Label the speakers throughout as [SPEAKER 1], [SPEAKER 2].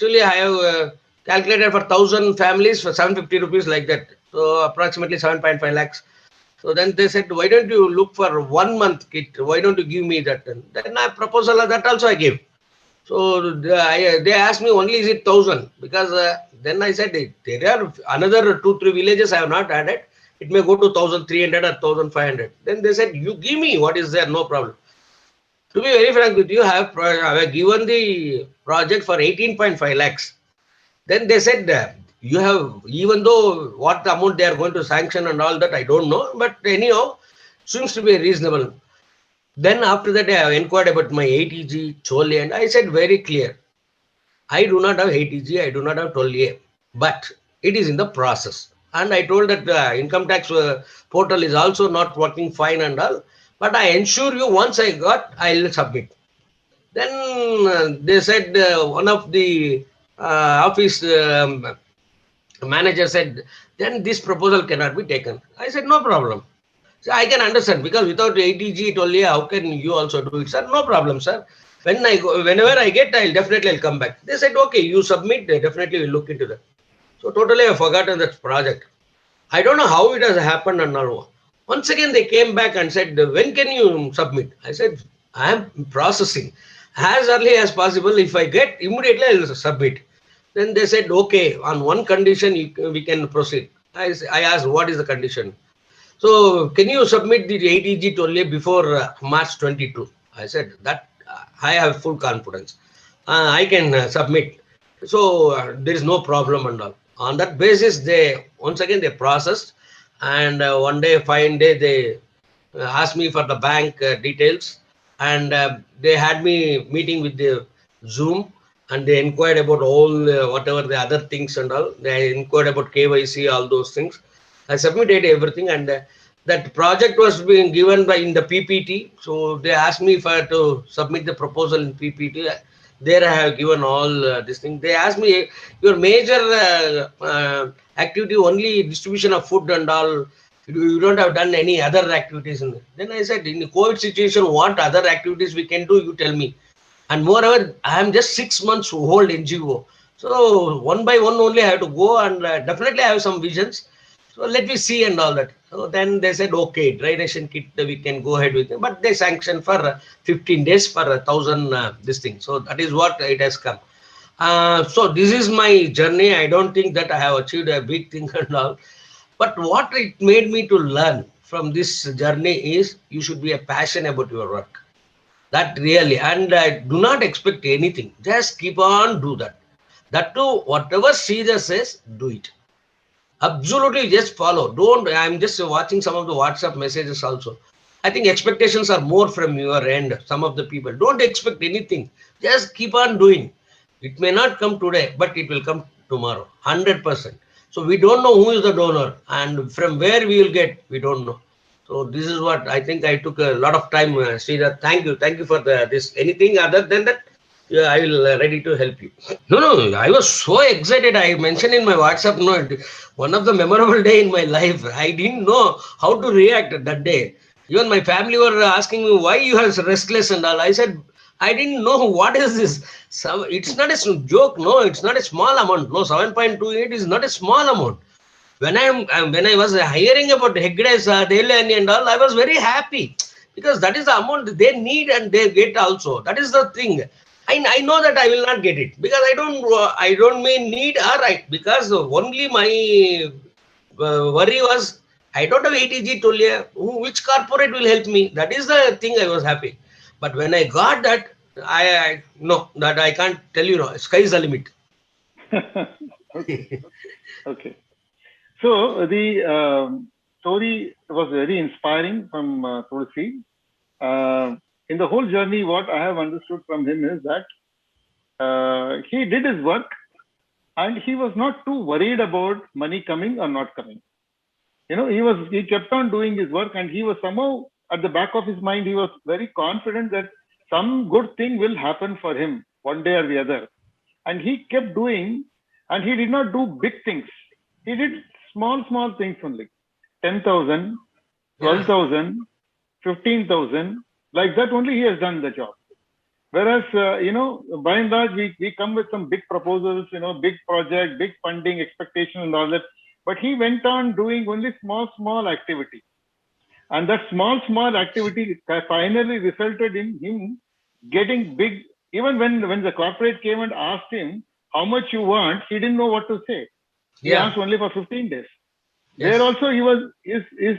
[SPEAKER 1] Actually, I have calculated for 1,000 families for 750 rupees like that. So approximately 7.5 lakhs. So then they said, why don't you look for 1 month kit? Why don't you give me that? And then a proposal that also I gave. So they asked me only is it 1,000 because then I said there are another 2 3 villages I have not added. It may go to 1,300 or 1,500. Then they said you give me what is there, no problem. To be very frank with you, I have given the project for 18.5 lakhs. Then they said you have, even though what amount they are going to sanction and all that I don't know, but anyhow seems to be reasonable. Then after that I have inquired about my ATG, Chole, and I said very clear, I do not have ATG, I do not have 12A, but it is in the process. And I told that income tax portal is also not working fine and all, but I ensure you once I got, I'll submit. Then they said one of the office manager said, then this proposal cannot be taken. I said, no problem. So I can understand because without ATG only, how can you also do it, sir? No problem, sir. When I go, whenever I get, I'll come back. They said, okay, you submit, they definitely will look into that. So totally I've forgotten that project. I don't know how it has happened and all. Once again, they came back and said, when can you submit? I said, I am processing as early as possible. If I get, immediately I will submit. Then they said, okay, on one condition, we can proceed. I asked, what is the condition? So, can you submit the ATG only before March 22? I said, that I have full confidence. I can submit. So, there is no problem and all. On that basis, they once again they processed, and one day, fine day, they asked me for the bank details, and they had me meeting with the Zoom, and they inquired about all whatever the other things and all. They inquired about KYC, all those things. I submitted everything, and that project was being given by in the PPT. So they asked me for to submit the proposal in PPT. There I have given all this thing. They asked me your major activity only distribution of food and all. You don't have done any other activities. Then I said, in the COVID situation, what other activities we can do? You tell me. And moreover, I am just 6 months old NGO. So one by one only I have to go, and definitely I have some visions. So let me see and all that. So then they said, okay, dry ration kit, we can go ahead with it. But they sanctioned for 15 days for 1,000 this thing. So that is what it has come. So this is my journey. I don't think that I have achieved a big thing and all. But what it made me to learn from this journey is you should be a passion about your work. That really, and do not expect anything. Just keep on do that. That too, whatever Caesar says, do it. Absolutely, just follow. Don't. I'm just watching some of the WhatsApp messages also. I think expectations are more from your end. Some of the people don't expect anything. Just keep on doing. It may not come today, but it will come tomorrow. 100%. So we don't know who is the donor and from where we will get. We don't know. So this is what I think. I took a lot of time, Sridhar. Thank you for this. Anything other than that, yeah, I will ready to help you. No, I was so excited. I mentioned in my WhatsApp note, one of the memorable day in my life. I didn't know how to react that day. Even my family were asking me why you are restless and all. I said, I didn't know what is this. So it's not a joke. No, it's not a small amount. No, 7.28 is not a small amount. When I was hearing about Hegde's Delani and all, I was very happy because that is the amount they need and they get also. That is the thing. I know that I will not get it because I don't mean need or right because only my worry was I don't have ATG told you which corporate will help me. That is the thing I was happy. But when I got that, I no that I can't tell you. No, sky is the limit.
[SPEAKER 2] Okay. Okay. So the story was very inspiring from Tulsi. In the whole journey, what I have understood from him is that he did his work and he was not too worried about money coming or not coming. He kept on doing his work, and he was somehow at the back of his mind, he was very confident that some good thing will happen for him one day or the other. And he kept doing, and he did not do big things. He did small things only. 10,000,
[SPEAKER 1] Yeah.
[SPEAKER 2] 12,000, 15,000, like that only he has done the job. Whereas, by and large, we come with some big proposals, big project, big funding expectation and all that. But he went on doing only small activity. And that small activity finally resulted in him getting big. Even when the corporate came and asked him how much you want, he didn't know what to say. He
[SPEAKER 1] Yeah.
[SPEAKER 2] asked only for 15 days. There
[SPEAKER 1] Yes.
[SPEAKER 2] also his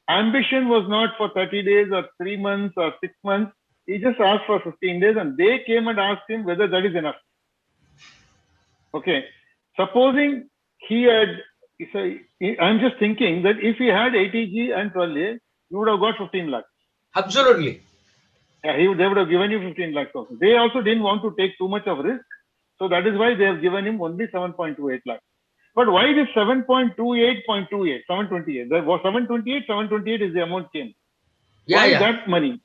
[SPEAKER 2] ambition was not for 30 days or 3 months or 6 months. He just asked for 15 days and they came and asked him whether that is enough. Okay. Supposing he had, I'm just thinking that if he had 80G and 12A, you would have got 15 lakhs.
[SPEAKER 1] Absolutely.
[SPEAKER 2] Yeah, they would have given you 15 lakhs also. They also didn't want to take too much of risk. So that is why they have given him only 7.28 lakhs. But why this 7.28.28, 728? There was 728 is the amount came.
[SPEAKER 1] Yeah,
[SPEAKER 2] Why
[SPEAKER 1] yeah.
[SPEAKER 2] that money?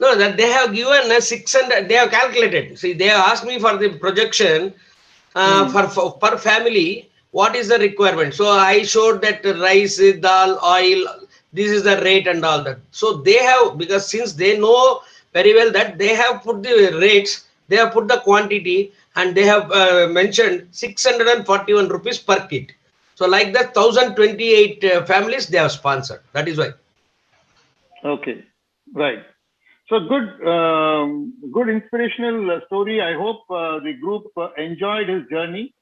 [SPEAKER 1] No, that they have given a 600, they have calculated. See, they have asked me for the projection for per family, what is the requirement. So I showed that rice, dal, oil, this is the rate and all that. So they have, because since they know very well that they have put the rates, they have put the quantity, and they have mentioned 641 rupees per kit. So like that, 1028 families they have sponsored. That is why.
[SPEAKER 2] Okay, right. So good inspirational story. I hope the group enjoyed his journey.